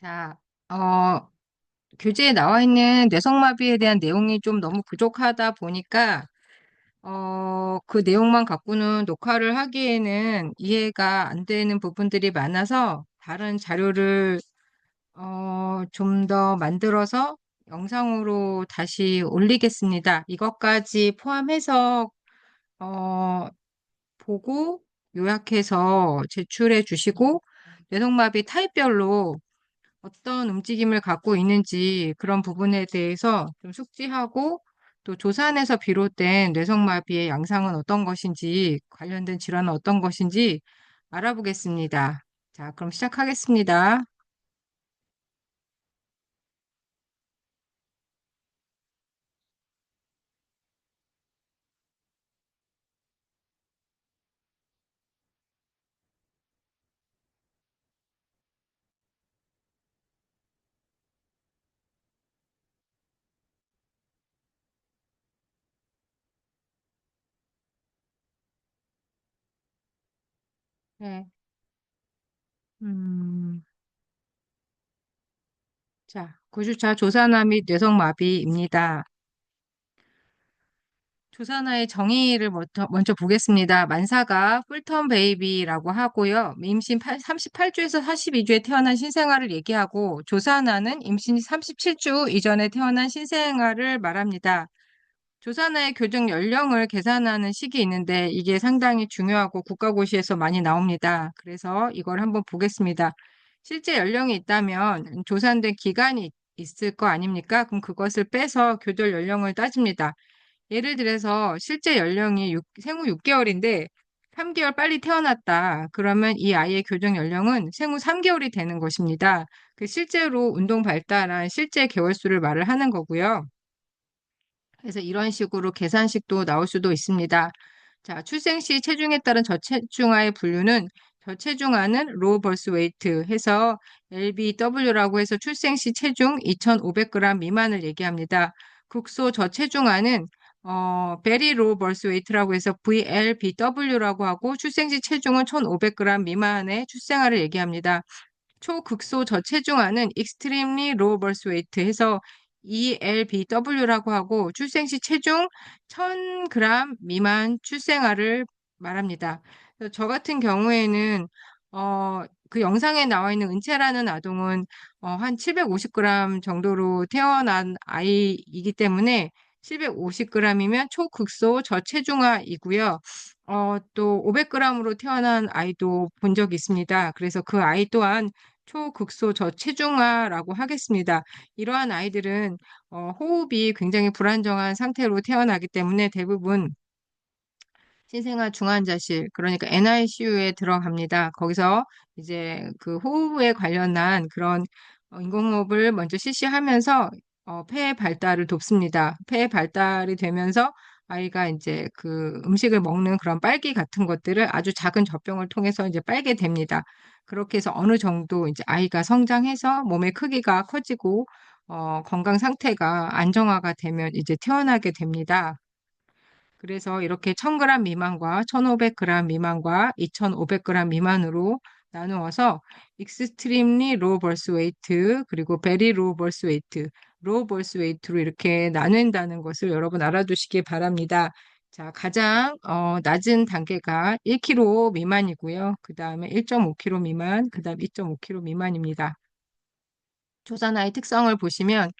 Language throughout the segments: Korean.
자, 어, 교재에 나와 있는 뇌성마비에 대한 내용이 좀 너무 부족하다 보니까, 그 내용만 갖고는 녹화를 하기에는 이해가 안 되는 부분들이 많아서 다른 자료를, 좀 더 만들어서 영상으로 다시 올리겠습니다. 이것까지 포함해서, 어, 보고 요약해서 제출해 주시고, 뇌성마비 타입별로 어떤 움직임을 갖고 있는지 그런 부분에 대해서 좀 숙지하고 또 조산에서 비롯된 뇌성마비의 양상은 어떤 것인지 관련된 질환은 어떤 것인지 알아보겠습니다. 자, 그럼 시작하겠습니다. 네. 음, 자, 9주차 조산화 및 뇌성마비입니다. 조산화의 정의를 먼저 보겠습니다. 만사가 풀텀 베이비라고 하고요. 임신 38주에서 42주에 태어난 신생아를 얘기하고 조산화는 임신 37주 이전에 태어난 신생아를 말합니다. 조산아의 교정 연령을 계산하는 식이 있는데 이게 상당히 중요하고 국가고시에서 많이 나옵니다. 그래서 이걸 한번 보겠습니다. 실제 연령이 있다면 조산된 기간이 있을 거 아닙니까? 그럼 그것을 빼서 교절 연령을 따집니다. 예를 들어서 실제 연령이 생후 6개월인데 3개월 빨리 태어났다. 그러면 이 아이의 교정 연령은 생후 3개월이 되는 것입니다. 그 실제로 운동 발달한 실제 개월수를 말을 하는 거고요. 그래서 이런 식으로 계산식도 나올 수도 있습니다. 자, 출생 시 체중에 따른 저체중아의 분류는 저체중아는 로우 벌스 웨이트 해서 LBW라고 해서 출생 시 체중 2,500g 미만을 얘기합니다. 극소 저체중아는 베리 로우 벌스 웨이트라고 해서 VLBW라고 하고 출생 시 체중은 1,500g 미만의 출생아를 얘기합니다. 초극소 저체중아는 extremely low birth weight 해서 ELBW라고 하고 출생 시 체중 1000g 미만 출생아를 말합니다. 그래서 저 같은 경우에는 그 영상에 나와 있는 은채라는 아동은 한 750g 정도로 태어난 아이이기 때문에 750g이면 초극소 저체중아이고요. 또 500g으로 태어난 아이도 본 적이 있습니다. 그래서 그 아이 또한 초극소 저체중아라고 하겠습니다. 이러한 아이들은 호흡이 굉장히 불안정한 상태로 태어나기 때문에 대부분 신생아 중환자실, 그러니까 NICU에 들어갑니다. 거기서 이제 그 호흡에 관련한 그런 인공호흡을 먼저 실시하면서 폐 발달을 돕습니다. 폐 발달이 되면서 아이가 이제 그 음식을 먹는 그런 빨기 같은 것들을 아주 작은 젖병을 통해서 이제 빨게 됩니다. 그렇게 해서 어느 정도 이제 아이가 성장해서 몸의 크기가 커지고 건강 상태가 안정화가 되면 이제 태어나게 됩니다. 그래서 이렇게 1000g 미만과 1500g 미만과 2500g 미만으로 나누어서 extremely low birth weight 그리고 very low birth weight, low birth weight로 이렇게 나눈다는 것을 여러분 알아두시기 바랍니다. 자, 가장 낮은 단계가 1kg 미만이고요. 그 다음에 1.5kg 미만, 그 다음 2.5kg 미만입니다. 조산아의 특성을 보시면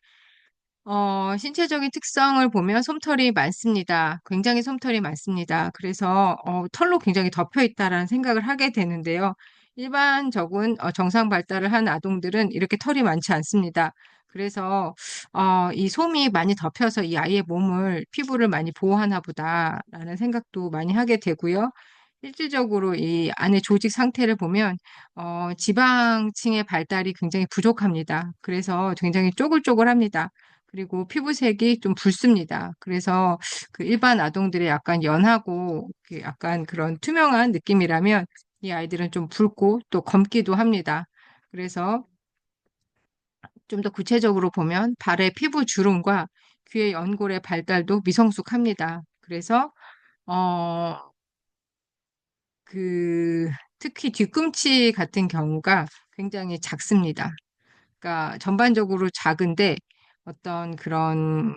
신체적인 특성을 보면 솜털이 많습니다. 굉장히 솜털이 많습니다. 그래서 털로 굉장히 덮여 있다라는 생각을 하게 되는데요. 일반적인 정상 발달을 한 아동들은 이렇게 털이 많지 않습니다. 그래서 이 솜이 많이 덮여서 이 아이의 몸을 피부를 많이 보호하나 보다라는 생각도 많이 하게 되고요. 실질적으로 이 안의 조직 상태를 보면 지방층의 발달이 굉장히 부족합니다. 그래서 굉장히 쪼글쪼글합니다. 그리고 피부색이 좀 붉습니다. 그래서 그 일반 아동들의 약간 연하고 그 약간 그런 투명한 느낌이라면 이 아이들은 좀 붉고 또 검기도 합니다. 그래서 좀 더 구체적으로 보면 발의 피부 주름과 귀의 연골의 발달도 미성숙합니다. 그래서 어, 그 특히 뒤꿈치 같은 경우가 굉장히 작습니다. 그러니까 전반적으로 작은데 어떤 그런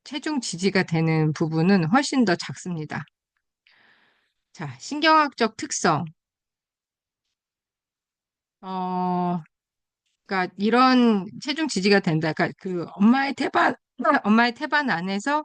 체중 지지가 되는 부분은 훨씬 더 작습니다. 자, 신경학적 특성. 어, 그러니까 이런 체중 지지가 된다. 그러니까 그 엄마의 태반, 엄마의 태반 안에서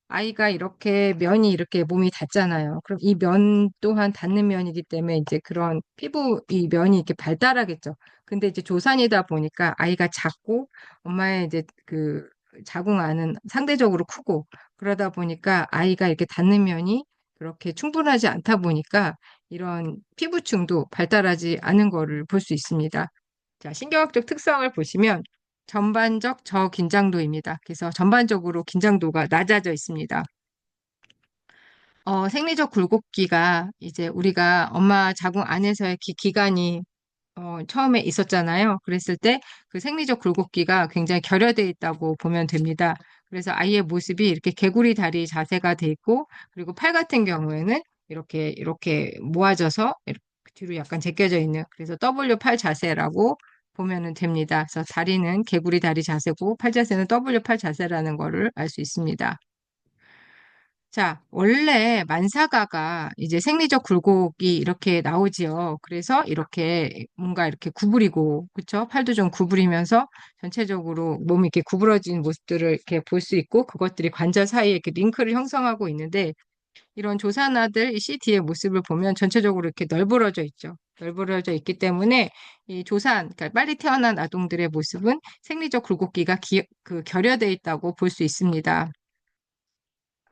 아이가 이렇게 면이 이렇게 몸이 닿잖아요. 그럼 이 면 또한 닿는 면이기 때문에 이제 그런 피부 이 면이 이렇게 발달하겠죠. 근데 이제 조산이다 보니까 아이가 작고 엄마의 이제 그 자궁 안은 상대적으로 크고 그러다 보니까 아이가 이렇게 닿는 면이 그렇게 충분하지 않다 보니까 이런 피부층도 발달하지 않은 거를 볼 수 있습니다. 자, 신경학적 특성을 보시면 전반적 저긴장도입니다. 그래서 전반적으로 긴장도가 낮아져 있습니다. 생리적 굴곡기가 이제 우리가 엄마 자궁 안에서의 기간이 처음에 있었잖아요. 그랬을 때 그 생리적 굴곡기가 굉장히 결여돼 있다고 보면 됩니다. 그래서 아이의 모습이 이렇게 개구리 다리 자세가 돼 있고, 그리고 팔 같은 경우에는 이렇게 모아져서 이렇게 뒤로 약간 제껴져 있는, 그래서 W 팔 자세라고 보면 됩니다. 그래서 다리는 개구리 다리 자세고, 팔 자세는 W 팔 자세라는 거를 알 수 있습니다. 자, 원래 만사가가 이제 생리적 굴곡이 이렇게 나오지요. 그래서 이렇게 뭔가 이렇게 구부리고, 그쵸? 팔도 좀 구부리면서 전체적으로 몸이 이렇게 구부러진 모습들을 이렇게 볼 수 있고, 그것들이 관절 사이에 이렇게 링크를 형성하고 있는데, 이런 조산아들 이 CT의 모습을 보면 전체적으로 이렇게 널브러져 있죠. 널브러져 있기 때문에 이 조산, 그러니까 빨리 태어난 아동들의 모습은 생리적 굴곡기가 결여돼 있다고 볼 수 있습니다.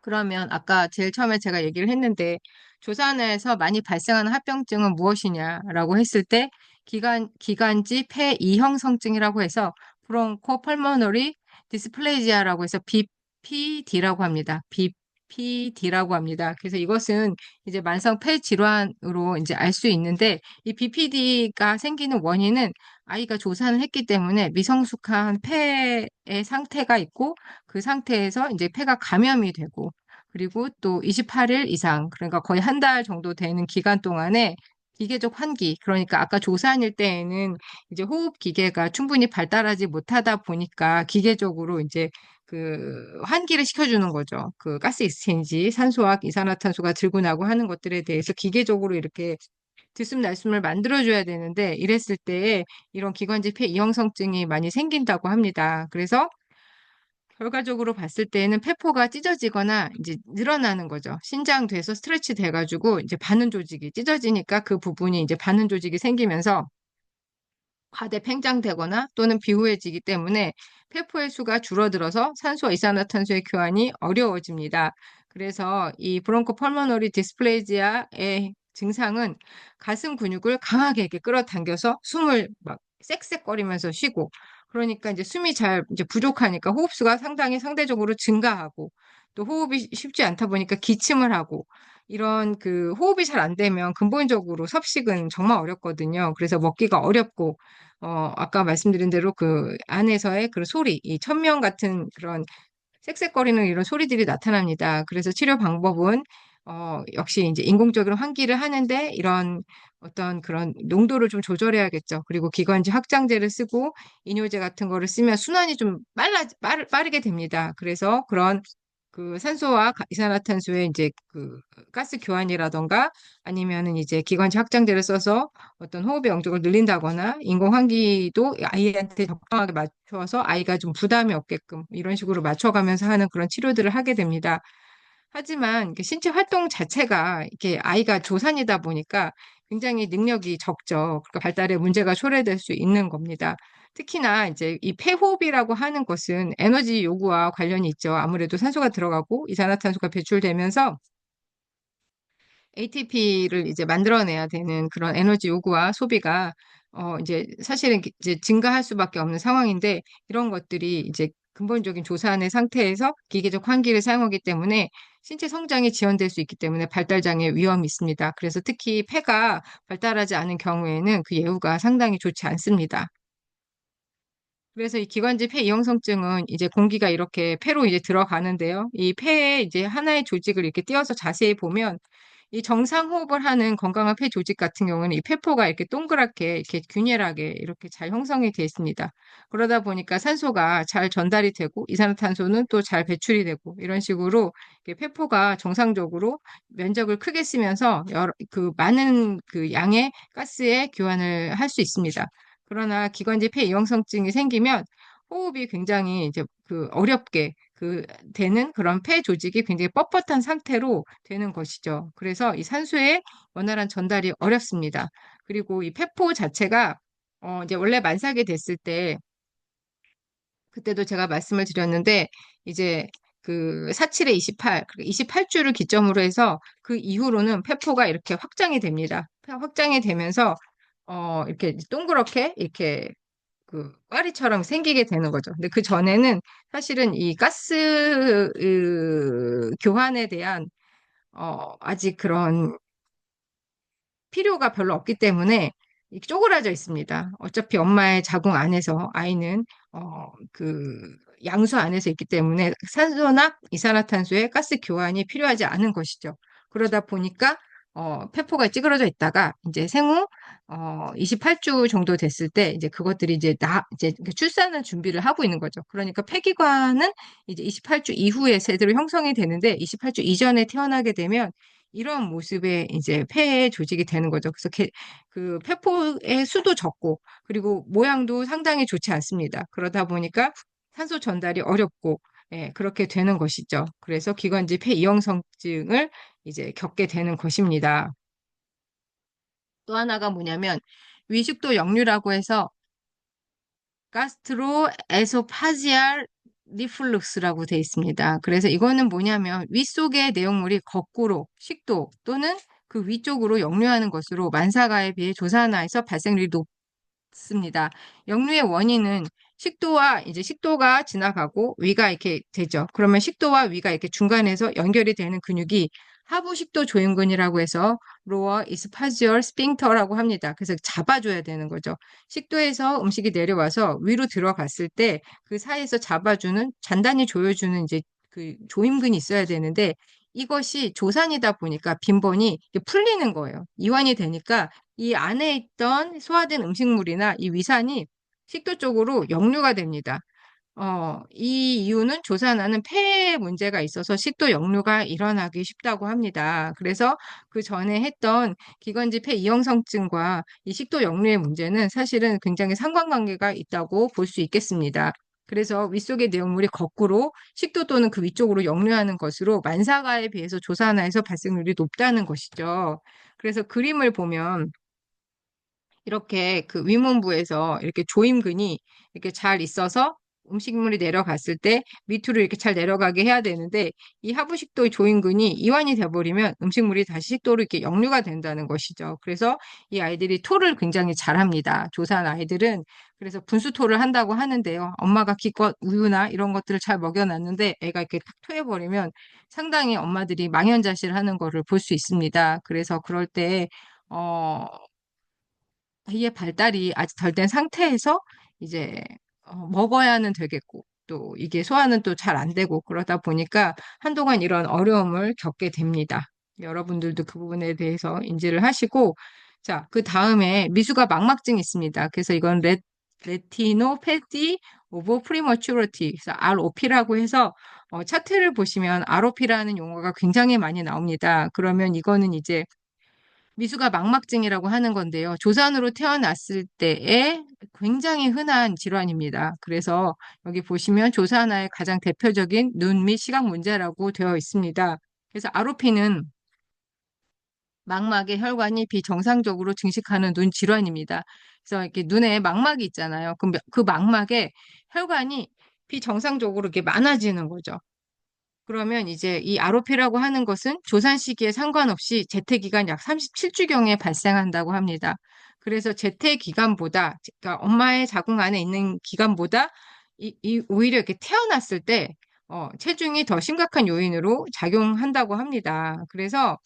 그러면 아까 제일 처음에 제가 얘기를 했는데 조산에서 많이 발생하는 합병증은 무엇이냐라고 했을 때 기관지 폐 이형성증이라고 해서 브론코 펄모너리 디스플레이지아라고 해서 BPD라고 합니다. BPD라고 합니다. 그래서 이것은 이제 만성 폐 질환으로 이제 알 수 있는데 이 BPD가 생기는 원인은 아이가 조산을 했기 때문에 미성숙한 폐의 상태가 있고 그 상태에서 이제 폐가 감염이 되고 그리고 또 28일 이상 그러니까 거의 한 달 정도 되는 기간 동안에 기계적 환기 그러니까 아까 조산일 때에는 이제 호흡 기계가 충분히 발달하지 못하다 보니까 기계적으로 이제 그 환기를 시켜주는 거죠. 그 가스 익스체인지 산소와 이산화탄소가 들고 나고 하는 것들에 대해서 기계적으로 이렇게 들숨날숨을 만들어줘야 되는데 이랬을 때 이런 기관지 폐 이형성증이 많이 생긴다고 합니다. 그래서 결과적으로 봤을 때는 폐포가 찢어지거나 이제 늘어나는 거죠. 신장돼서 스트레치 돼가지고 이제 바늘 조직이 찢어지니까 그 부분이 이제 바늘 조직이 생기면서 과대 팽창되거나 또는 비후해지기 때문에 폐포의 수가 줄어들어서 산소와 이산화탄소의 교환이 어려워집니다. 그래서 이 브론코 펄모너리 디스플레이지아의 증상은 가슴 근육을 강하게 이렇게 끌어당겨서 숨을 막 쌕쌕거리면서 쉬고 그러니까 이제 숨이 잘 이제 부족하니까 호흡수가 상당히 상대적으로 증가하고 또 호흡이 쉽지 않다 보니까 기침을 하고 이런 그 호흡이 잘 안 되면 근본적으로 섭식은 정말 어렵거든요. 그래서 먹기가 어렵고 아까 말씀드린 대로 그 안에서의 그 소리, 이 천명 같은 그런 쌕쌕거리는 이런 소리들이 나타납니다. 그래서 치료 방법은 역시 이제 인공적으로 환기를 하는데 이런 어떤 그런 농도를 좀 조절해야겠죠. 그리고 기관지 확장제를 쓰고 이뇨제 같은 거를 쓰면 순환이 좀 빠르게 됩니다. 그래서 그런 그 산소와 이산화탄소의 이제 그 가스 교환이라던가 아니면은 이제 기관지 확장제를 써서 어떤 호흡의 영역을 늘린다거나 인공 환기도 아이한테 적당하게 맞춰서 아이가 좀 부담이 없게끔 이런 식으로 맞춰가면서 하는 그런 치료들을 하게 됩니다. 하지만 그 신체 활동 자체가 이렇게 아이가 조산이다 보니까 굉장히 능력이 적죠. 그러니까 발달에 문제가 초래될 수 있는 겁니다. 특히나 이제 이 폐호흡이라고 하는 것은 에너지 요구와 관련이 있죠. 아무래도 산소가 들어가고 이산화탄소가 배출되면서 ATP를 이제 만들어내야 되는 그런 에너지 요구와 소비가 이제 사실은 이제 증가할 수밖에 없는 상황인데 이런 것들이 이제 근본적인 조산의 상태에서 기계적 환기를 사용하기 때문에 신체 성장이 지연될 수 있기 때문에 발달장애 위험이 있습니다. 그래서 특히 폐가 발달하지 않은 경우에는 그 예후가 상당히 좋지 않습니다. 그래서 이 기관지 폐 이형성증은 이제 공기가 이렇게 폐로 이제 들어가는데요. 이 폐에 이제 하나의 조직을 이렇게 띄어서 자세히 보면 이 정상 호흡을 하는 건강한 폐 조직 같은 경우는 이 폐포가 이렇게 동그랗게 이렇게 균일하게 이렇게 잘 형성이 되어 있습니다. 그러다 보니까 산소가 잘 전달이 되고 이산화탄소는 또 잘 배출이 되고 이런 식으로 이렇게 폐포가 정상적으로 면적을 크게 쓰면서 그 많은 그 양의 가스의 교환을 할 수 있습니다. 그러나 기관지 폐이용성증이 생기면 호흡이 굉장히 이제 그 어렵게 되는 그런 폐 조직이 굉장히 뻣뻣한 상태로 되는 것이죠. 그래서 이 산소의 원활한 전달이 어렵습니다. 그리고 이 폐포 자체가 이제 원래 만삭이 됐을 때 그때도 제가 말씀을 드렸는데 이제 그 47에 28, 28주를 기점으로 해서 그 이후로는 폐포가 이렇게 확장이 됩니다. 확장이 되면서 이렇게 동그랗게 이렇게 그 꽈리처럼 생기게 되는 거죠. 근데 그 전에는 사실은 이 가스 교환에 대한 아직 그런 필요가 별로 없기 때문에 이렇게 쪼그라져 있습니다. 어차피 엄마의 자궁 안에서 아이는 그 양수 안에서 있기 때문에 산소나 이산화탄소의 가스 교환이 필요하지 않은 것이죠. 그러다 보니까 폐포가 찌그러져 있다가 이제 생후 28주 정도 됐을 때 이제 그것들이 이제 출산을 준비를 하고 있는 거죠. 그러니까 폐기관은 이제 28주 이후에 제대로 형성이 되는데 28주 이전에 태어나게 되면 이런 모습의 이제 폐 조직이 되는 거죠. 그래서 그 폐포의 수도 적고 그리고 모양도 상당히 좋지 않습니다. 그러다 보니까 산소 전달이 어렵고 예, 그렇게 되는 것이죠. 그래서 기관지 폐이형성증을 이제 겪게 되는 것입니다. 또 하나가 뭐냐면 위식도 역류라고 해서 가스트로 에소파지알 리플룩스라고 돼 있습니다. 그래서 이거는 뭐냐면 윗속의 내용물이 거꾸로 식도 또는 그 위쪽으로 역류하는 것으로 만사가에 비해 조산아에서 발생률이 높습니다. 역류의 원인은 식도와 이제 식도가 지나가고 위가 이렇게 되죠. 그러면 식도와 위가 이렇게 중간에서 연결이 되는 근육이 하부식도 조임근이라고 해서 로어 이스파지얼 스핑터라고 합니다. 그래서 잡아줘야 되는 거죠. 식도에서 음식이 내려와서 위로 들어갔을 때 그 사이에서 잡아주는 잔단히 조여주는 이제 그 조임근이 있어야 되는데 이것이 조산이다 보니까 빈번히 풀리는 거예요. 이완이 되니까 이 안에 있던 소화된 음식물이나 이 위산이 식도 쪽으로 역류가 됩니다. 이 이유는 조산하는 폐에 문제가 있어서 식도 역류가 일어나기 쉽다고 합니다. 그래서 그 전에 했던 기관지 폐 이형성증과 이 식도 역류의 문제는 사실은 굉장히 상관관계가 있다고 볼 수 있겠습니다. 그래서 윗속의 내용물이 거꾸로 식도 또는 그 위쪽으로 역류하는 것으로 만사가에 비해서 조산화에서 발생률이 높다는 것이죠. 그래서 그림을 보면 이렇게 그 위문부에서 이렇게 조임근이 이렇게 잘 있어서 음식물이 내려갔을 때 밑으로 이렇게 잘 내려가게 해야 되는데 이 하부식도의 조임근이 이완이 돼버리면 음식물이 다시 식도로 이렇게 역류가 된다는 것이죠. 그래서 이 아이들이 토를 굉장히 잘합니다. 조산 아이들은 그래서 분수토를 한다고 하는데요. 엄마가 기껏 우유나 이런 것들을 잘 먹여놨는데 애가 이렇게 탁 토해버리면 상당히 엄마들이 망연자실하는 거를 볼 수 있습니다. 그래서 그럴 때 어, 아이의 발달이 아직 덜 된 상태에서 이제 먹어야는 되겠고 또 이게 소화는 또 잘 안 되고 그러다 보니까 한동안 이런 어려움을 겪게 됩니다. 여러분들도 그 부분에 대해서 인지를 하시고 자, 그 다음에 미수가 망막증이 있습니다. 그래서 이건 레티노패티 오버 프리머츄러티 그래서 ROP라고 해서 차트를 보시면 ROP라는 용어가 굉장히 많이 나옵니다. 그러면 이거는 이제 미수가 망막증이라고 하는 건데요. 조산으로 태어났을 때에 굉장히 흔한 질환입니다. 그래서 여기 보시면 조산아의 가장 대표적인 눈 및 시각 문제라고 되어 있습니다. 그래서 아로피는 망막의 혈관이 비정상적으로 증식하는 눈 질환입니다. 그래서 이렇게 눈에 망막이 있잖아요. 그 망막에 혈관이 비정상적으로 이렇게 많아지는 거죠. 그러면 이제 이 아로피라고 하는 것은 조산 시기에 상관없이 재태 기간 약 37주경에 발생한다고 합니다. 그래서 재태 기간보다, 그러니까 엄마의 자궁 안에 있는 기간보다 오히려 이렇게 태어났을 때 체중이 더 심각한 요인으로 작용한다고 합니다. 그래서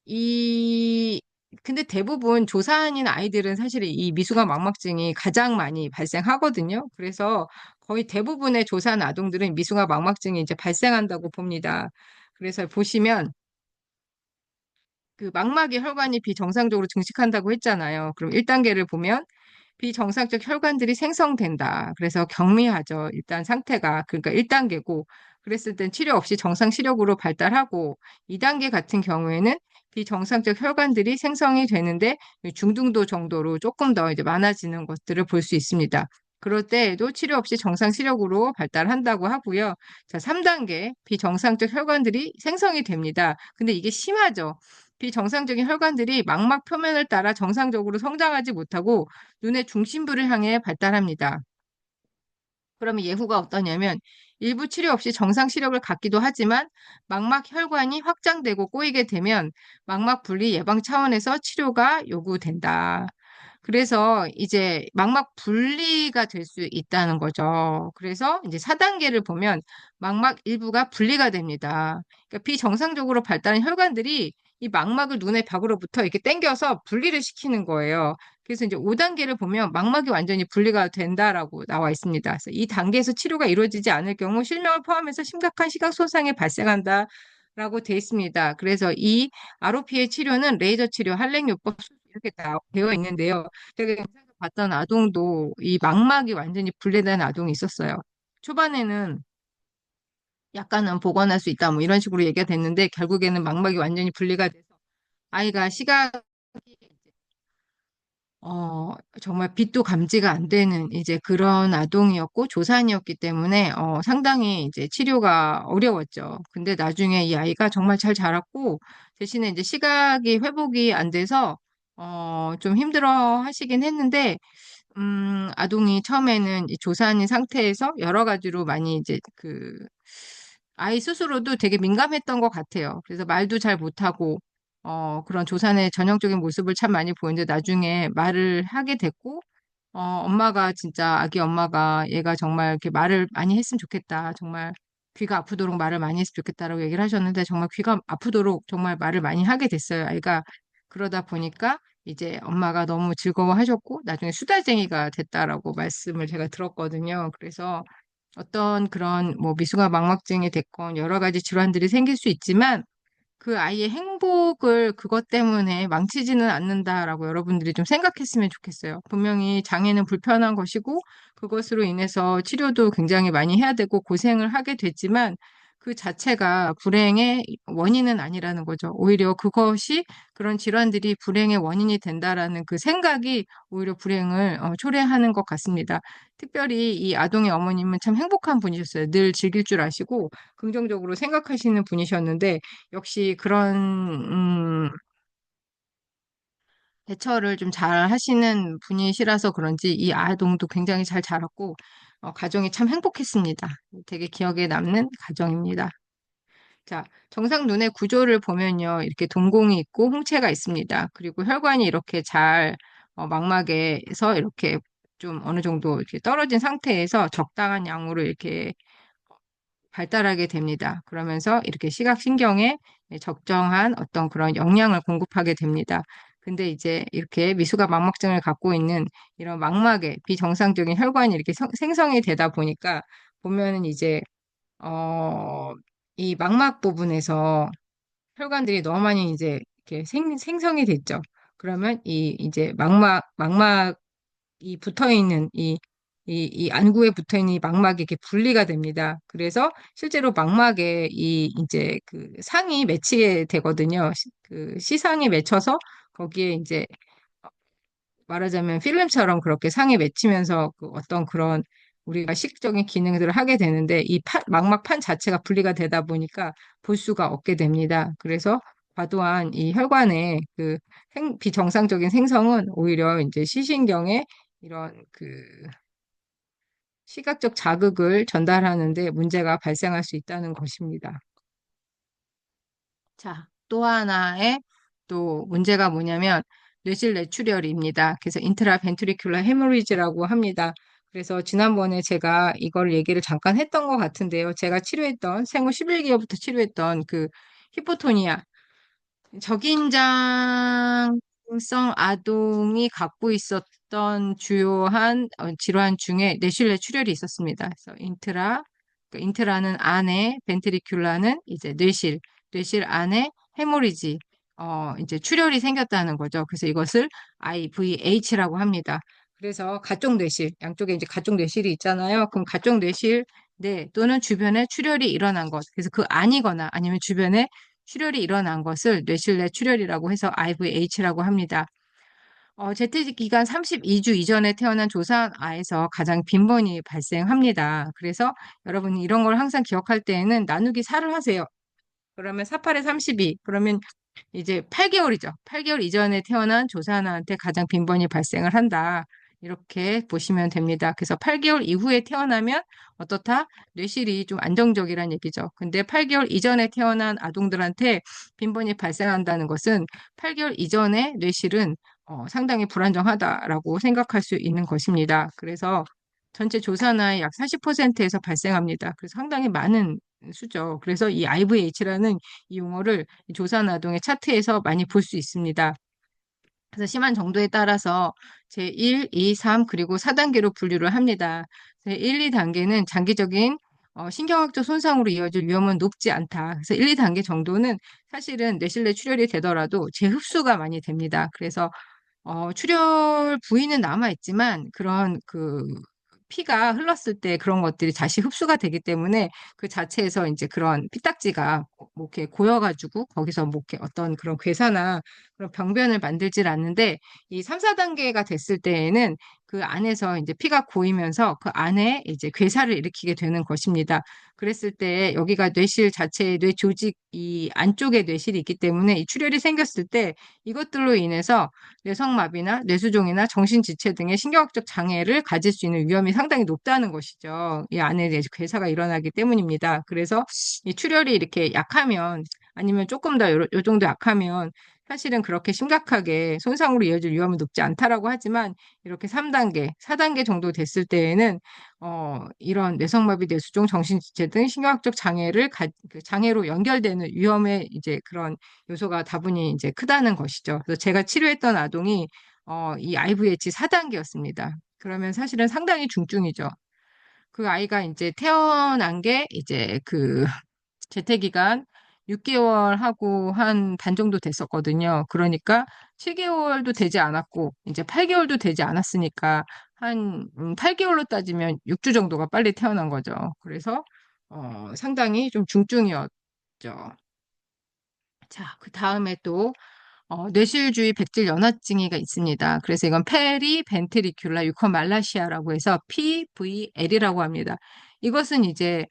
이 근데 대부분 조산인 아이들은 사실 이 미수가 망막증이 가장 많이 발생하거든요. 그래서 거의 대부분의 조산 아동들은 미수가 망막증이 이제 발생한다고 봅니다. 그래서 보시면 그 망막의 혈관이 비정상적으로 증식한다고 했잖아요. 그럼 1단계를 보면 비정상적 혈관들이 생성된다. 그래서 경미하죠. 일단 상태가. 그러니까 1단계고, 그랬을 땐 치료 없이 정상 시력으로 발달하고, 2단계 같은 경우에는 비정상적 혈관들이 생성이 되는데 중등도 정도로 조금 더 이제 많아지는 것들을 볼 수 있습니다. 그럴 때에도 치료 없이 정상 시력으로 발달한다고 하고요. 자, 3단계 비정상적 혈관들이 생성이 됩니다. 근데 이게 심하죠. 비정상적인 혈관들이 망막 표면을 따라 정상적으로 성장하지 못하고 눈의 중심부를 향해 발달합니다. 그러면 예후가 어떠냐면 일부 치료 없이 정상 시력을 갖기도 하지만 망막 혈관이 확장되고 꼬이게 되면 망막 분리 예방 차원에서 치료가 요구된다. 그래서 이제 망막 분리가 될 수 있다는 거죠. 그래서 이제 4단계를 보면 망막 일부가 분리가 됩니다. 그러니까 비정상적으로 발달한 혈관들이 이 망막을 눈의 벽으로부터 이렇게 당겨서 분리를 시키는 거예요. 그래서 이제 5단계를 보면 망막이 완전히 분리가 된다라고 나와 있습니다. 그래서 이 단계에서 치료가 이루어지지 않을 경우 실명을 포함해서 심각한 시각 손상이 발생한다라고 돼 있습니다. 그래서 이 ROP의 치료는 레이저 치료, 할랭요법 이렇게 다 되어 있는데요. 제가 영상에서 봤던 아동도 이 망막이 완전히 분리된 아동이 있었어요. 초반에는 약간은 복원할 수 있다 뭐 이런 식으로 얘기가 됐는데 결국에는 망막이 완전히 분리가 돼서 아이가 시각이 정말 빛도 감지가 안 되는 이제 그런 아동이었고 조산이었기 때문에 상당히 이제 치료가 어려웠죠. 근데 나중에 이 아이가 정말 잘 자랐고 대신에 이제 시각이 회복이 안 돼서 좀 힘들어 하시긴 했는데 아동이 처음에는 이 조산인 상태에서 여러 가지로 많이 이제 아이 스스로도 되게 민감했던 것 같아요. 그래서 말도 잘 못하고, 그런 조산의 전형적인 모습을 참 많이 보이는데 나중에 말을 하게 됐고, 엄마가 진짜 아기 엄마가 얘가 정말 이렇게 말을 많이 했으면 좋겠다. 정말 귀가 아프도록 말을 많이 했으면 좋겠다라고 얘기를 하셨는데 정말 귀가 아프도록 정말 말을 많이 하게 됐어요. 아이가 그러다 보니까 이제 엄마가 너무 즐거워하셨고 나중에 수다쟁이가 됐다라고 말씀을 제가 들었거든요. 그래서 어떤 그런 뭐 미숙아 망막증이 됐건 여러 가지 질환들이 생길 수 있지만 그 아이의 행복을 그것 때문에 망치지는 않는다라고 여러분들이 좀 생각했으면 좋겠어요. 분명히 장애는 불편한 것이고 그것으로 인해서 치료도 굉장히 많이 해야 되고 고생을 하게 됐지만 그 자체가 불행의 원인은 아니라는 거죠. 오히려 그것이 그런 질환들이 불행의 원인이 된다라는 그 생각이 오히려 불행을 초래하는 것 같습니다. 특별히 이 아동의 어머님은 참 행복한 분이셨어요. 늘 즐길 줄 아시고 긍정적으로 생각하시는 분이셨는데 역시 그런 대처를 좀 잘 하시는 분이시라서 그런지 이 아동도 굉장히 잘 자랐고 가정이 참 행복했습니다. 되게 기억에 남는 가정입니다. 자, 정상 눈의 구조를 보면요. 이렇게 동공이 있고 홍채가 있습니다. 그리고 혈관이 이렇게 잘 망막에서 이렇게 좀 어느 정도 이렇게 떨어진 상태에서 적당한 양으로 이렇게 발달하게 됩니다. 그러면서 이렇게 시각신경에 적정한 어떤 그런 영양을 공급하게 됩니다. 근데 이제 이렇게 미숙아 망막증을 갖고 있는 이런 망막에 비정상적인 혈관이 이렇게 생성이 되다 보니까 보면은 이제 어, 이 망막 부분에서 혈관들이 너무 많이 이제 이렇게 생성이 됐죠. 그러면 이제 이 붙어 있는 이 안구에 붙어 있는 이 망막이 이렇게 분리가 됩니다. 그래서 실제로 망막에 이제 그 상이 맺히게 되거든요. 그 시상이 맺혀서 거기에 이제 말하자면 필름처럼 그렇게 상에 맺히면서 그 어떤 그런 우리가 식적인 기능들을 하게 되는데 망막판 자체가 분리가 되다 보니까 볼 수가 없게 됩니다. 그래서 과도한 이 혈관의 비정상적인 생성은 오히려 이제 시신경에 이런 시각적 자극을 전달하는데 문제가 발생할 수 있다는 것입니다. 자, 또 하나의 또 문제가 뭐냐면 뇌실 뇌출혈입니다. 그래서 인트라벤트리큘러 헤모리지라고 합니다. 그래서 지난번에 제가 이걸 얘기를 잠깐 했던 것 같은데요. 제가 치료했던 생후 11개월부터 치료했던 그 히포토니아 적인장성 아동이 갖고 있었던 주요한 질환 중에 뇌실 뇌출혈이 있었습니다. 그래서 그러니까 인트라는 안에, 벤트리큘라는 이제 뇌실 안에 헤모리지. 이제 출혈이 생겼다는 거죠. 그래서 이것을 IVH라고 합니다. 그래서 가쪽 뇌실, 양쪽에 이제 가쪽 뇌실이 있잖아요. 그럼 가쪽 뇌실 내 또는 주변에 출혈이 일어난 것, 그래서 그 안이거나 아니면 주변에 출혈이 일어난 것을 뇌실 내 출혈이라고 해서 IVH라고 합니다. 재택 기간 32주 이전에 태어난 조산아에서 가장 빈번히 발생합니다. 그래서 여러분이 이런 걸 항상 기억할 때에는 나누기 4를 하세요. 그러면 48에 32, 그러면 이제 8개월이죠. 8개월 이전에 태어난 조산아한테 가장 빈번히 발생을 한다. 이렇게 보시면 됩니다. 그래서 8개월 이후에 태어나면 어떻다? 뇌실이 좀 안정적이란 얘기죠. 근데 8개월 이전에 태어난 아동들한테 빈번히 발생한다는 것은 8개월 이전에 뇌실은 상당히 불안정하다라고 생각할 수 있는 것입니다. 그래서 전체 조산아의 약 40%에서 발생합니다. 그래서 상당히 많은 수죠. 그래서 이 IVH라는 이 용어를 조산 아동의 차트에서 많이 볼 수 있습니다. 그래서 심한 정도에 따라서 제1, 2, 3 그리고 4단계로 분류를 합니다. 제1, 2단계는 장기적인 신경학적 손상으로 이어질 위험은 높지 않다. 그래서 1, 2단계 정도는 사실은 뇌실내 출혈이 되더라도 재흡수가 많이 됩니다. 그래서 출혈 부위는 남아있지만 그런 피가 흘렀을 때 그런 것들이 다시 흡수가 되기 때문에 그 자체에서 이제 그런 피딱지가 뭐 이렇게 고여가지고 거기서 뭐 이렇게 어떤 그런 괴사나 그런 병변을 만들질 않는데 이 3, 4단계가 됐을 때에는 그 안에서 이제 피가 고이면서 그 안에 이제 괴사를 일으키게 되는 것입니다. 그랬을 때 여기가 뇌실 자체의 뇌 조직 이 안쪽에 뇌실이 있기 때문에 이 출혈이 생겼을 때 이것들로 인해서 뇌성마비나 뇌수종이나 정신지체 등의 신경학적 장애를 가질 수 있는 위험이 상당히 높다는 것이죠. 이 안에 이제 괴사가 일어나기 때문입니다. 그래서 이 출혈이 이렇게 약하면 아니면 조금 더 요 정도 약하면 사실은 그렇게 심각하게 손상으로 이어질 위험은 높지 않다라고 하지만 이렇게 3단계, 4단계 정도 됐을 때에는 이런 뇌성마비, 뇌수종, 정신지체 등 신경학적 장애를 그 장애로 연결되는 위험의 이제 그런 요소가 다분히 이제 크다는 것이죠. 그래서 제가 치료했던 아동이 이 IVH 4단계였습니다. 그러면 사실은 상당히 중증이죠. 그 아이가 이제 태어난 게 이제 재택기간 6개월 하고 한 반 정도 됐었거든요. 그러니까 7개월도 되지 않았고 이제 8개월도 되지 않았으니까 한 8개월로 따지면 6주 정도가 빨리 태어난 거죠. 그래서 상당히 좀 중증이었죠. 자, 그 다음에 또 뇌실주의 백질 연화증이가 있습니다. 그래서 이건 페리벤트리큘라 유커말라시아라고 해서 PVL이라고 합니다. 이것은 이제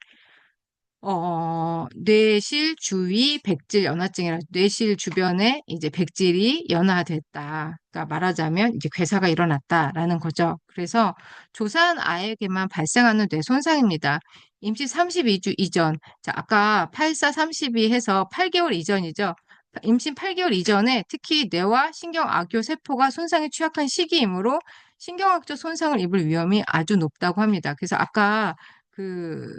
뇌실 주위 백질 연화증이라 뇌실 주변에 이제 백질이 연화됐다. 그러니까 말하자면 이제 괴사가 일어났다라는 거죠. 그래서 조산 아에게만 발생하는 뇌 손상입니다. 임시 32주 이전. 자, 아까 8432 해서 8개월 이전이죠. 임신 8개월 이전에 특히 뇌와 신경악교 세포가 손상에 취약한 시기이므로 신경학적 손상을 입을 위험이 아주 높다고 합니다. 그래서 아까 그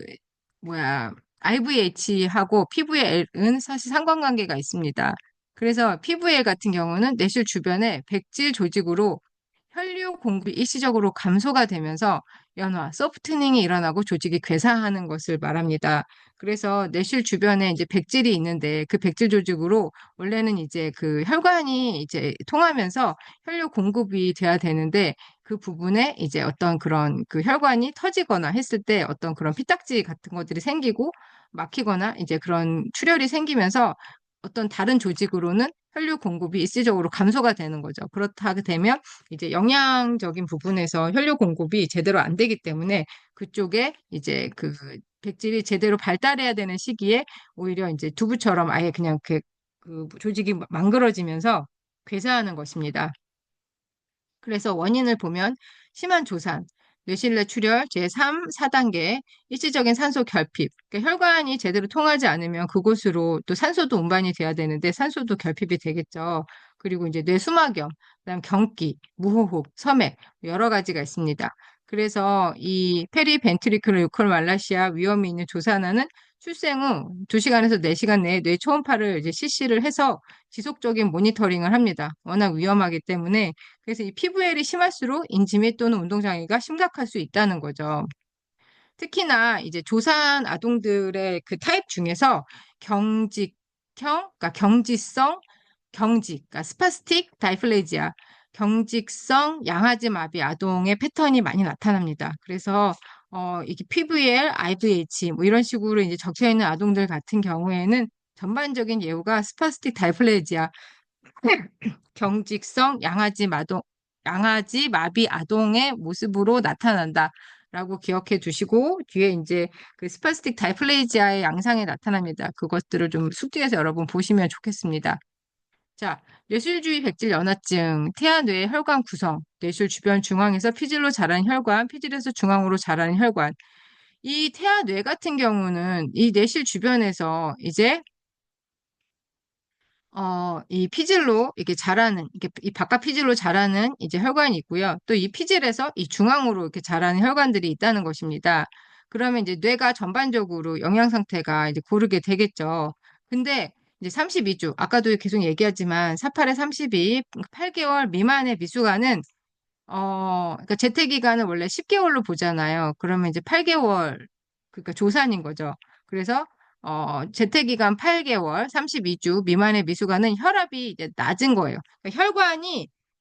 뭐야 IVH하고 PVL은 사실 상관관계가 있습니다. 그래서 PVL 같은 경우는 뇌실 주변에 백질 조직으로 혈류 공급이 일시적으로 감소가 되면서 연화, 소프트닝이 일어나고 조직이 괴사하는 것을 말합니다. 그래서 뇌실 주변에 이제 백질이 있는데 그 백질 조직으로 원래는 이제 그 혈관이 이제 통하면서 혈류 공급이 돼야 되는데 그 부분에 이제 어떤 그런 그 혈관이 터지거나 했을 때 어떤 그런 피딱지 같은 것들이 생기고 막히거나 이제 그런 출혈이 생기면서 어떤 다른 조직으로는 혈류 공급이 일시적으로 감소가 되는 거죠. 그렇다게 되면 이제 영양적인 부분에서 혈류 공급이 제대로 안 되기 때문에 그쪽에 이제 그 백질이 제대로 발달해야 되는 시기에 오히려 이제 두부처럼 아예 그냥 그 조직이 망그러지면서 괴사하는 것입니다. 그래서 원인을 보면 심한 조산, 뇌실내 출혈 제3, 4단계, 일시적인 산소 결핍. 그러니까 혈관이 제대로 통하지 않으면 그곳으로 또 산소도 운반이 돼야 되는데 산소도 결핍이 되겠죠. 그리고 이제 뇌수막염, 그다음 경기, 무호흡, 섬액 여러 가지가 있습니다. 그래서 이 페리벤트리큘러 유컬 말라시아 위험이 있는 조산아는 출생 후 2시간에서 4시간 내에 뇌 초음파를 이제 실시를 해서 지속적인 모니터링을 합니다. 워낙 위험하기 때문에 그래서 이 피부엘이 심할수록 인지미 또는 운동장애가 심각할 수 있다는 거죠. 특히나 이제 조산 아동들의 그 타입 중에서 경직형, 그러니까 경지성, 그러니까 스파스틱 다이플레지아, 경직성 양아지 마비 아동의 패턴이 많이 나타납니다. 그래서 이게 PVL, IVH 뭐 이런 식으로 이제 적혀 있는 아동들 같은 경우에는 전반적인 예후가 스파스틱 다이플레지아, 경직성 양아지 마비 아동의 모습으로 나타난다라고 기억해 두시고 뒤에 이제 그 스파스틱 다이플레지아의 양상이 나타납니다. 그것들을 좀 숙지해서 여러분 보시면 좋겠습니다. 자, 뇌실주의 백질 연화증, 태아뇌의 혈관 구성, 뇌실 주변 중앙에서 피질로 자라는 혈관, 피질에서 중앙으로 자라는 혈관. 이 태아뇌 같은 경우는 이 뇌실 주변에서 이제 이 피질로 이렇게 자라는, 이렇게 이 바깥 피질로 자라는 이제 혈관이 있고요. 또 이 피질에서 이 중앙으로 이렇게 자라는 혈관들이 있다는 것입니다. 그러면 이제 뇌가 전반적으로 영양 상태가 이제 고르게 되겠죠. 근데 이제 32주, 아까도 계속 얘기하지만 48에 32, 8개월 미만의 미숙아는 그러니까 재택 기간을 원래 10개월로 보잖아요. 그러면 이제 8개월, 그러니까 조산인 거죠. 그래서 재택 기간 8개월, 32주 미만의 미숙아는 혈압이 이제 낮은 거예요. 그러니까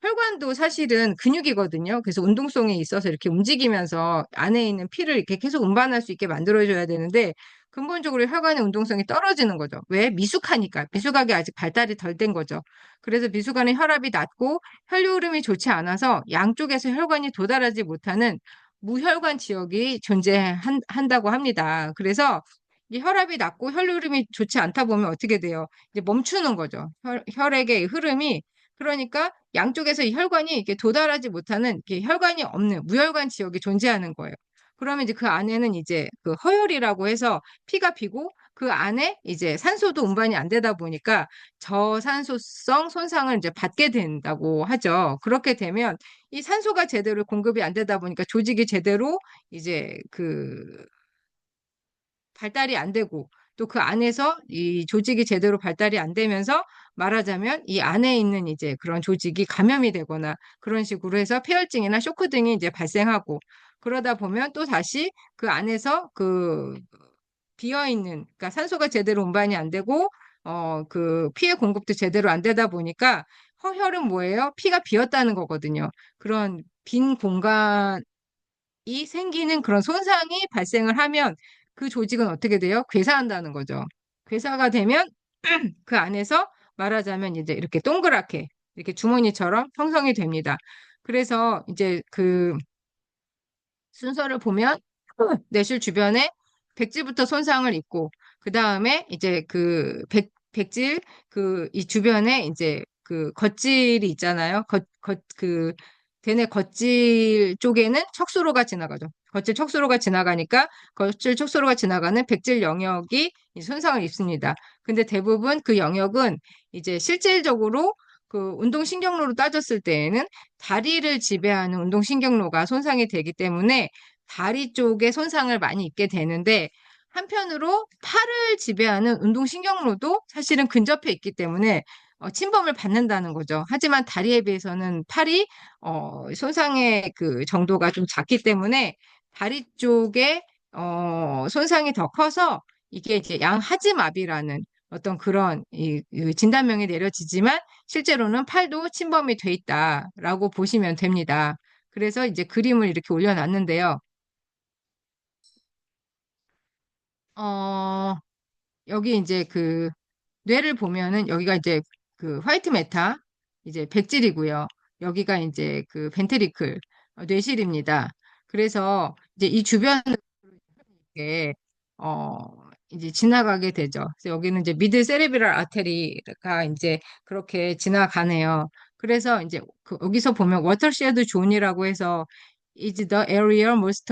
혈관도 사실은 근육이거든요. 그래서 운동성이 있어서 이렇게 움직이면서 안에 있는 피를 이렇게 계속 운반할 수 있게 만들어줘야 되는데 근본적으로 혈관의 운동성이 떨어지는 거죠. 왜? 미숙하니까. 미숙하게 아직 발달이 덜 된 거죠. 그래서 미숙아는 혈압이 낮고 혈류 흐름이 좋지 않아서 양쪽에서 혈관이 도달하지 못하는 무혈관 지역이 존재한다고 합니다. 그래서 이 혈압이 낮고 혈류 흐름이 좋지 않다 보면 어떻게 돼요? 이제 멈추는 거죠. 혈액의 흐름이. 그러니까 양쪽에서 이 혈관이 이렇게 도달하지 못하는 이렇게 혈관이 없는 무혈관 지역이 존재하는 거예요. 그러면 이제 그 안에는 이제 그 허혈이라고 해서 피가 비고 그 안에 이제 산소도 운반이 안 되다 보니까 저산소성 손상을 이제 받게 된다고 하죠. 그렇게 되면 이 산소가 제대로 공급이 안 되다 보니까 조직이 제대로 이제 그 발달이 안 되고 또 그 안에서 이 조직이 제대로 발달이 안 되면서 말하자면 이 안에 있는 이제 그런 조직이 감염이 되거나 그런 식으로 해서 폐혈증이나 쇼크 등이 이제 발생하고 그러다 보면 또 다시 그 안에서 그 비어 있는 그러니까 산소가 제대로 운반이 안 되고 그 피의 공급도 제대로 안 되다 보니까 허혈은 뭐예요? 피가 비었다는 거거든요. 그런 빈 공간이 생기는 그런 손상이 발생을 하면 그 조직은 어떻게 돼요? 괴사한다는 거죠. 괴사가 되면 그 안에서 말하자면 이제 이렇게 동그랗게 이렇게 주머니처럼 형성이 됩니다. 그래서 이제 그 순서를 보면 뇌실 주변에 백질부터 손상을 입고 그 다음에 이제 그 백질 그 이 주변에 이제 그 겉질이 있잖아요. 그 대뇌 겉질 쪽에는 척수로가 지나가죠. 겉질 척수로가 지나가니까 겉질 척수로가 지나가는 백질 영역이 손상을 입습니다. 근데 대부분 그 영역은 이제 실질적으로 그 운동신경로로 따졌을 때에는 다리를 지배하는 운동신경로가 손상이 되기 때문에 다리 쪽에 손상을 많이 입게 되는데 한편으로 팔을 지배하는 운동신경로도 사실은 근접해 있기 때문에 침범을 받는다는 거죠. 하지만 다리에 비해서는 팔이 손상의 그 정도가 좀 작기 때문에 다리 쪽에 손상이 더 커서 이게 이제 양하지마비라는 어떤 그런 이 진단명이 내려지지만 실제로는 팔도 침범이 돼 있다라고 보시면 됩니다. 그래서 이제 그림을 이렇게 올려놨는데요. 어, 여기 이제 그 뇌를 보면은 여기가 이제 그 화이트 메타 이제 백질이고요. 여기가 이제 그 벤트리클 뇌실입니다. 그래서 이제 이 주변에 어 이제 지나가게 되죠. 그래서 여기는 이제 미드 세레브랄 아테리가 이제 그렇게 지나가네요. 그래서 이제 여기서 보면 워터쉐드 존이라고 해서 is the area most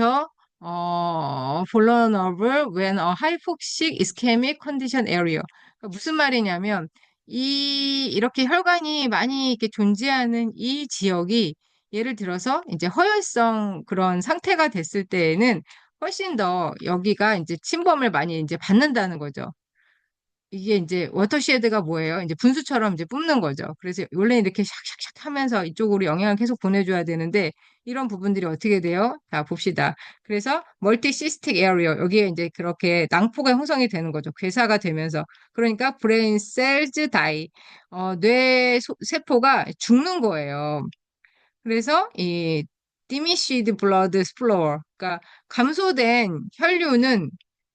vulnerable when a hypoxic ischemic condition area. 그러니까 무슨 말이냐면 이렇게 혈관이 많이 이렇게 존재하는 이 지역이 예를 들어서 이제 허혈성 그런 상태가 됐을 때에는 훨씬 더 여기가 이제 침범을 많이 이제 받는다는 거죠. 이게 이제 워터쉐드가 뭐예요? 이제 분수처럼 이제 뿜는 거죠. 그래서 원래 이렇게 샥샥샥 하면서 이쪽으로 영향을 계속 보내줘야 되는데 이런 부분들이 어떻게 돼요? 자, 봅시다. 그래서 멀티시스틱 에어리어 여기에 이제 그렇게 낭포가 형성이 되는 거죠. 괴사가 되면서 그러니까 브레인 셀즈 다이 세포가 죽는 거예요. 그래서 이 diminished blood flow, 그러니까 감소된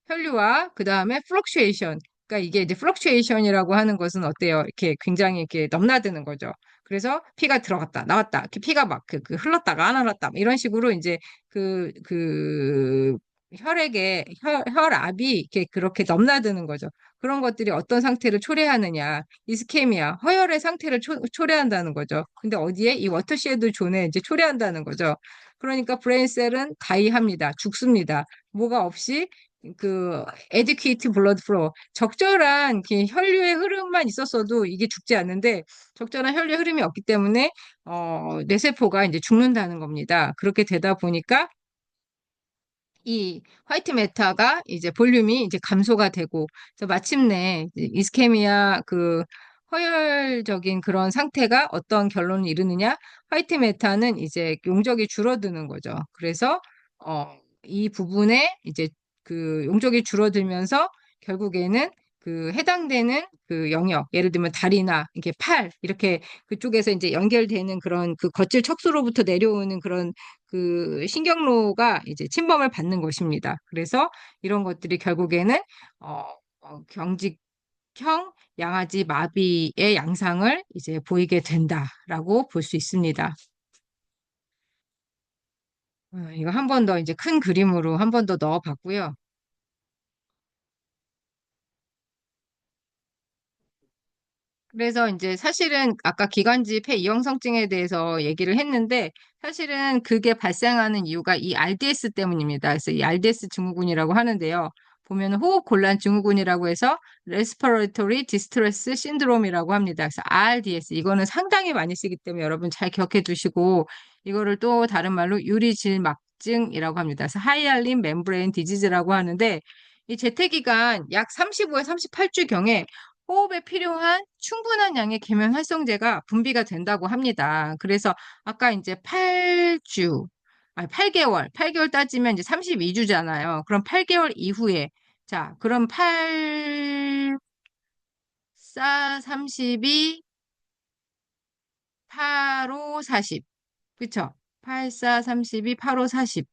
혈류와 그 다음에 fluctuation, 그러니까 이게 이제 fluctuation이라고 하는 것은 어때요? 이렇게 굉장히 이렇게 넘나드는 거죠. 그래서 피가 들어갔다 나왔다, 이렇게 피가 막 그 흘렀다가 안 흘렀다 이런 식으로 이제 그 혈압이 이렇게 그렇게 넘나드는 거죠. 그런 것들이 어떤 상태를 초래하느냐, 이스케미아, 허혈의 상태를 초래한다는 거죠. 근데 어디에? 이 워터쉐드 존에 이제 초래한다는 거죠. 그러니까 브레인셀은 다이합니다. 죽습니다. 뭐가 없이 그 adequate blood flow, 적절한 그 혈류의 흐름만 있었어도 이게 죽지 않는데 적절한 혈류의 흐름이 없기 때문에 뇌세포가 이제 죽는다는 겁니다. 그렇게 되다 보니까 이 화이트 매터가 이제 볼륨이 이제 감소가 되고, 그래서 마침내 이스케미아 그 허혈적인 그런 상태가 어떤 결론을 이루느냐? 화이트 매터는 이제 용적이 줄어드는 거죠. 그래서 이 부분에 이제 그 용적이 줄어들면서 결국에는 그 해당되는 그 영역, 예를 들면 다리나 이렇게 팔 이렇게 그쪽에서 이제 연결되는 그런 그 거칠 척수로부터 내려오는 그런 그 신경로가 이제 침범을 받는 것입니다. 그래서 이런 것들이 결국에는 경직형 양아지 마비의 양상을 이제 보이게 된다라고 볼 수 있습니다. 이거 한 번 더 이제 큰 그림으로 한 번 더 넣어봤고요. 그래서 이제 사실은 아까 기관지 폐 이형성증에 대해서 얘기를 했는데 사실은 그게 발생하는 이유가 이 RDS 때문입니다. 그래서 이 RDS 증후군이라고 하는데요. 보면 호흡 곤란 증후군이라고 해서 Respiratory Distress Syndrome이라고 합니다. 그래서 RDS 이거는 상당히 많이 쓰기 때문에 여러분 잘 기억해 두시고 이거를 또 다른 말로 유리질막증이라고 합니다. 그래서 하이알린 멤브레인 디지즈라고 하는데 이 재택기간 약 35에서 38주경에 호흡에 필요한 충분한 양의 계면 활성제가 분비가 된다고 합니다. 그래서 아까 이제 8개월 따지면 이제 32주잖아요. 그럼 8개월 이후에, 자, 그럼 8, 4, 32, 8, 5, 40. 그쵸? 8, 4, 32, 8, 5, 40.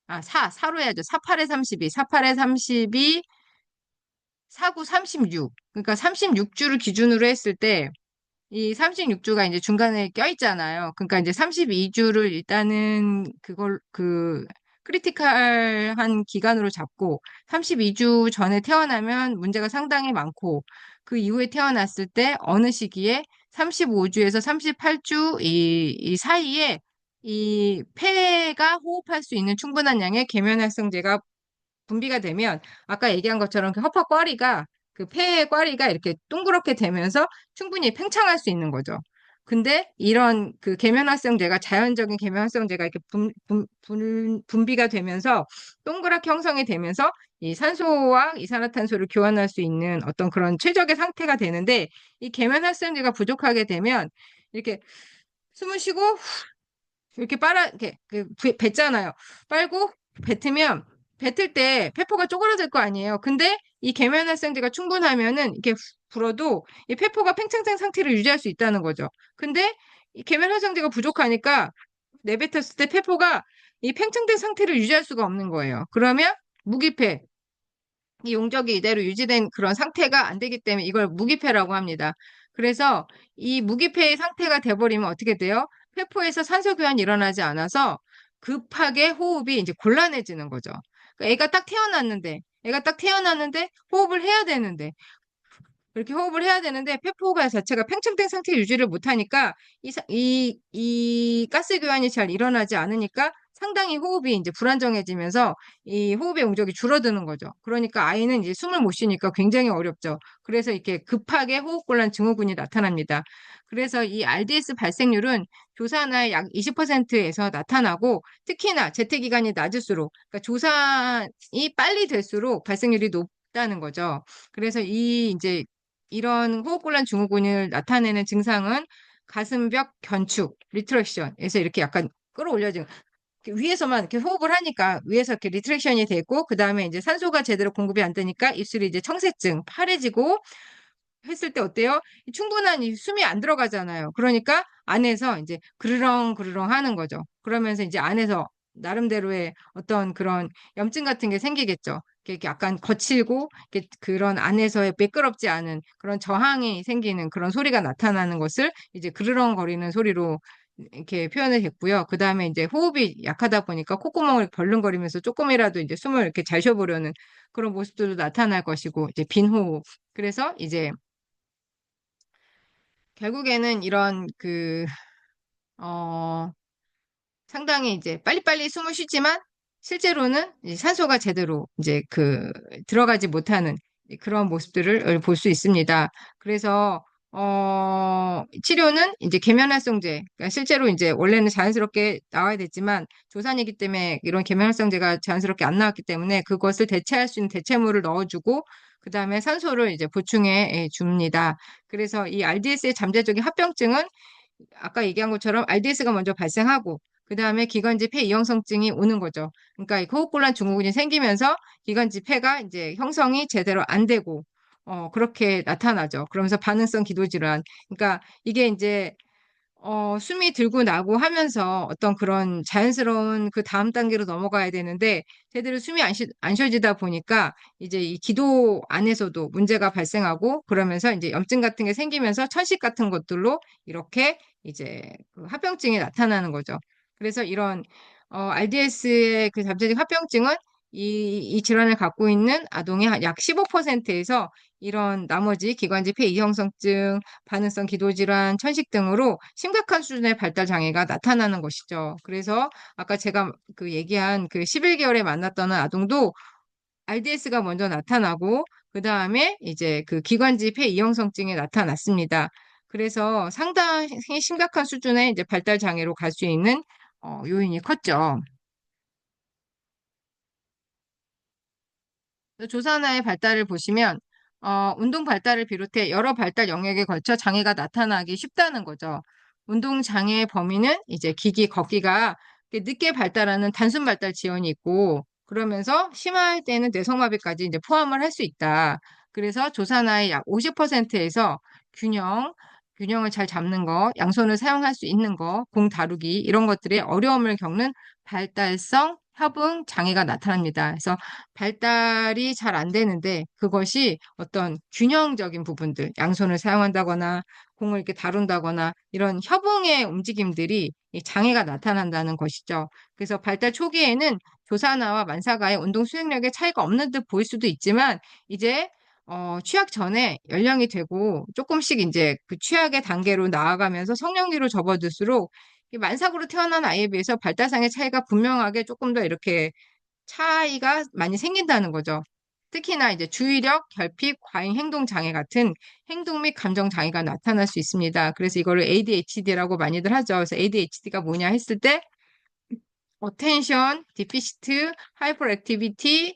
4로 해야죠. 4, 8에 32, 4, 8에 32, 4, 9, 36. 그러니까 36주를 기준으로 했을 때, 이 36주가 이제 중간에 껴있잖아요. 그러니까 이제 32주를 일단은 크리티컬한 기간으로 잡고 32주 전에 태어나면 문제가 상당히 많고 그 이후에 태어났을 때 어느 시기에 35주에서 38주 이 사이에 이 폐가 호흡할 수 있는 충분한 양의 계면활성제가 분비가 되면 아까 얘기한 것처럼 그 허파 꽈리가 그 폐의 꽈리가 이렇게 동그랗게 되면서 충분히 팽창할 수 있는 거죠. 근데 이런 그 계면활성제가 자연적인 계면활성제가 이렇게 분비가 되면서 동그랗게 형성이 되면서 이 산소와 이산화탄소를 교환할 수 있는 어떤 그런 최적의 상태가 되는데 이 계면활성제가 부족하게 되면 이렇게 숨을 쉬고 이렇게 이렇게 뱉잖아요. 빨고 뱉으면 뱉을 때 폐포가 쪼그라들 거 아니에요. 근데 이 계면활성제가 충분하면은 이렇게 불어도 이 폐포가 팽창된 상태를 유지할 수 있다는 거죠. 근데 이 계면활성제가 부족하니까 내뱉었을 때 폐포가 이 팽창된 상태를 유지할 수가 없는 거예요. 그러면 무기폐, 이 용적이 이대로 유지된 그런 상태가 안 되기 때문에 이걸 무기폐라고 합니다. 그래서 이 무기폐의 상태가 돼버리면 어떻게 돼요? 폐포에서 산소 교환이 일어나지 않아서 급하게 호흡이 이제 곤란해지는 거죠. 그러니까 애가 딱 태어났는데 호흡을 해야 되는데 그렇게 호흡을 해야 되는데 폐포가 자체가 팽창된 상태 유지를 못하니까 이 가스 교환이 잘 일어나지 않으니까 상당히 호흡이 이제 불안정해지면서 이 호흡의 용적이 줄어드는 거죠. 그러니까 아이는 이제 숨을 못 쉬니까 굉장히 어렵죠. 그래서 이렇게 급하게 호흡곤란 증후군이 나타납니다. 그래서 이 RDS 발생률은 조산의 약 20%에서 나타나고 특히나 재택기간이 낮을수록, 그러니까 조산이 빨리 될수록 발생률이 있다는 거죠. 그래서 이제 이런 호흡곤란 증후군을 나타내는 증상은 가슴벽 견축, 리트렉션에서 이렇게 약간 끌어올려지는 위에서만 이렇게 호흡을 하니까 위에서 이렇게 리트렉션이 되고 그 다음에 이제 산소가 제대로 공급이 안 되니까 입술이 이제 청색증, 파래지고 했을 때 어때요? 충분한 이 숨이 안 들어가잖아요. 그러니까 안에서 이제 그르렁 그르렁 하는 거죠. 그러면서 이제 안에서 나름대로의 어떤 그런 염증 같은 게 생기겠죠. 이렇게 약간 거칠고 이렇게 그런 안에서의 매끄럽지 않은 그런 저항이 생기는 그런 소리가 나타나는 것을 이제 그르렁거리는 소리로 이렇게 표현을 했고요. 그 다음에 이제 호흡이 약하다 보니까 콧구멍을 벌렁거리면서 조금이라도 이제 숨을 이렇게 잘 쉬어보려는 그런 모습들도 나타날 것이고, 이제 빈 호흡. 그래서 이제 결국에는 이런 어, 상당히 이제 빨리빨리 숨을 쉬지만 실제로는 이 산소가 제대로 이제 들어가지 못하는 그런 모습들을 볼 수 있습니다. 그래서 치료는 이제 계면활성제, 그러니까 실제로 이제 원래는 자연스럽게 나와야 됐지만 조산이기 때문에 이런 계면활성제가 자연스럽게 안 나왔기 때문에 그것을 대체할 수 있는 대체물을 넣어주고 그 다음에 산소를 이제 보충해 줍니다. 그래서 이 RDS의 잠재적인 합병증은 아까 얘기한 것처럼 RDS가 먼저 발생하고 그 다음에 기관지 폐 이형성증이 오는 거죠. 그러니까 이 호흡곤란 증후군이 생기면서 기관지 폐가 이제 형성이 제대로 안 되고 그렇게 나타나죠. 그러면서 반응성 기도질환. 그러니까 이게 이제 숨이 들고 나고 하면서 어떤 그런 자연스러운 그 다음 단계로 넘어가야 되는데 제대로 숨이 안 쉬어지다 보니까 이제 이 기도 안에서도 문제가 발생하고 그러면서 이제 염증 같은 게 생기면서 천식 같은 것들로 이렇게 이제 그 합병증이 나타나는 거죠. 그래서 이런 RDS의 그 잠재적 합병증은 이 질환을 갖고 있는 아동의 약 15%에서 이런 나머지 기관지 폐 이형성증, 반응성 기도질환, 천식 등으로 심각한 수준의 발달 장애가 나타나는 것이죠. 그래서 아까 제가 그 얘기한 그 11개월에 만났던 아동도 RDS가 먼저 나타나고 그 다음에 이제 그 기관지 폐 이형성증이 나타났습니다. 그래서 상당히 심각한 수준의 이제 발달 장애로 갈 수 있는 요인이 컸죠. 조사나의 발달을 보시면 운동 발달을 비롯해 여러 발달 영역에 걸쳐 장애가 나타나기 쉽다는 거죠. 운동 장애의 범위는 이제 기기, 걷기가 늦게 발달하는 단순 발달 지연이 있고 그러면서 심할 때는 뇌성마비까지 이제 포함을 할 수 있다. 그래서 조사나의 약 50%에서 균형, 균형을 잘 잡는 거, 양손을 사용할 수 있는 거, 공 다루기 이런 것들에 어려움을 겪는 발달성 협응 장애가 나타납니다. 그래서 발달이 잘 안 되는데 그것이 어떤 균형적인 부분들, 양손을 사용한다거나 공을 이렇게 다룬다거나 이런 협응의 움직임들이 이 장애가 나타난다는 것이죠. 그래서 발달 초기에는 조사나와 만사가의 운동 수행력에 차이가 없는 듯 보일 수도 있지만 이제 취학 전에 연령이 되고 조금씩 이제 그 취학의 단계로 나아가면서 성령기로 접어들수록 이 만삭으로 태어난 아이에 비해서 발달상의 차이가 분명하게 조금 더 이렇게 차이가 많이 생긴다는 거죠. 특히나 이제 주의력, 결핍, 과잉 행동 장애 같은 행동 및 감정 장애가 나타날 수 있습니다. 그래서 이거를 ADHD라고 많이들 하죠. 그래서 ADHD가 뭐냐 했을 때 attention deficit hyperactivity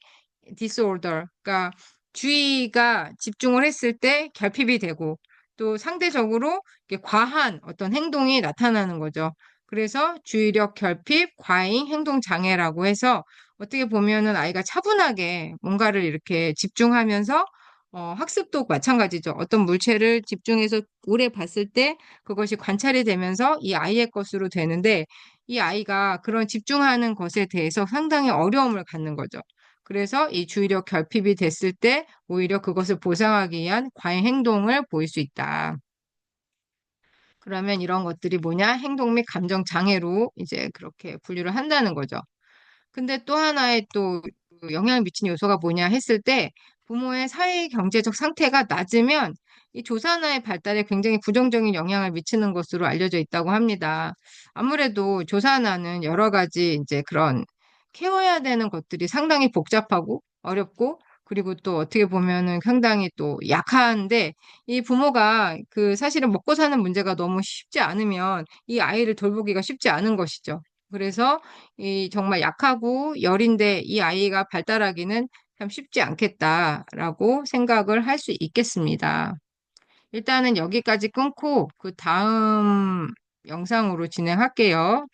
disorder. 그러니까 주의가 집중을 했을 때 결핍이 되고 또 상대적으로 이렇게 과한 어떤 행동이 나타나는 거죠. 그래서 주의력 결핍, 과잉 행동 장애라고 해서 어떻게 보면은 아이가 차분하게 뭔가를 이렇게 집중하면서 학습도 마찬가지죠. 어떤 물체를 집중해서 오래 봤을 때 그것이 관찰이 되면서 이 아이의 것으로 되는데 이 아이가 그런 집중하는 것에 대해서 상당히 어려움을 갖는 거죠. 그래서 이 주의력 결핍이 됐을 때 오히려 그것을 보상하기 위한 과잉 행동을 보일 수 있다. 그러면 이런 것들이 뭐냐? 행동 및 감정 장애로 이제 그렇게 분류를 한다는 거죠. 근데 또 하나의 또 영향을 미치는 요소가 뭐냐 했을 때 부모의 사회 경제적 상태가 낮으면 이 조산아의 발달에 굉장히 부정적인 영향을 미치는 것으로 알려져 있다고 합니다. 아무래도 조산아는 여러 가지 이제 그런 케어해야 되는 것들이 상당히 복잡하고 어렵고 그리고 또 어떻게 보면은 상당히 또 약한데 이 부모가 그 사실은 먹고 사는 문제가 너무 쉽지 않으면 이 아이를 돌보기가 쉽지 않은 것이죠. 그래서 이 정말 약하고 열인데 이 아이가 발달하기는 참 쉽지 않겠다라고 생각을 할 수 있겠습니다. 일단은 여기까지 끊고 그 다음 영상으로 진행할게요.